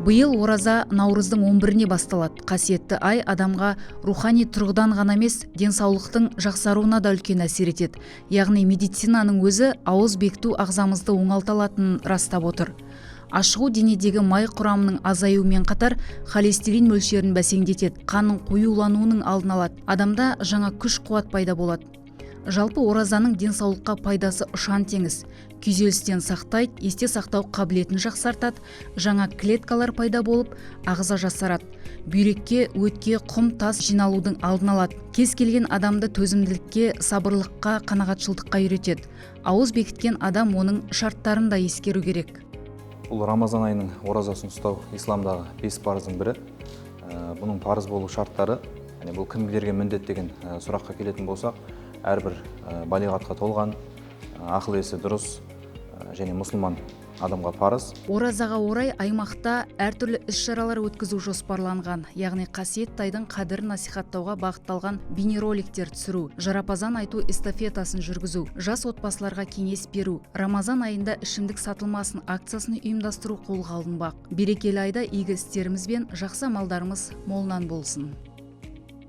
Быйыл ораза наурыздың 11-не басталады. Қасиетті ай адамға рухани тұрғыдан ғана емес, денсаулықтың жақсаруына да үлкен әсер етеді. Яғни медицинаның өзі ауыз бекіту ағзамызды оңалта алатынын растап отыр. Ашығу денедегі май құрамының азаюымен қатар холестерин мөлшерін бәсеңдетеді, қанның қоюлануының алдын алады. Адамда жаңа күш-қуат пайда болады. Жалпы оразаның денсаулыққа пайдасы ұшан теңіз. Күйзелістен сақтайды, есте сақтау қабілетін жақсартады, жаңа клеткалар пайда болып, ағза жасарады. Бүйрекке, өтке, құм, тас жиналудың алдын алады. Кез келген адамды төзімділікке, сабырлыққа, қанағатшылдыққа үйретеді. Ауыз бекіткен адам оның шарттарын да ескеру керек. Бұл Рамазан айының оразасын ұстау исламдағы 5 парыздың бірі. Бұның парыз болу шарттары, бұл кімдерге міндет деген сұраққа келетін болсақ, әрбір балиғатқа толған, ақыл есі дұрыс және мұсылман адамға парыз. Оразаға орай аймақта әртүрлі іс-шаралар өткізу жоспарланған, яғни қасиетті айдың қадірін насихаттауға бағытталған бейнероликтер түсіру, жарапазан айту эстафетасын жүргізу, жас отбасыларға кеңес беру, Рамазан айында ішімдік сатылмасын акциясын ұйымдастыру қолға алынбақ. Берекелі айда игі істеріміз бен жақсы амалдарымыз молынан болсын.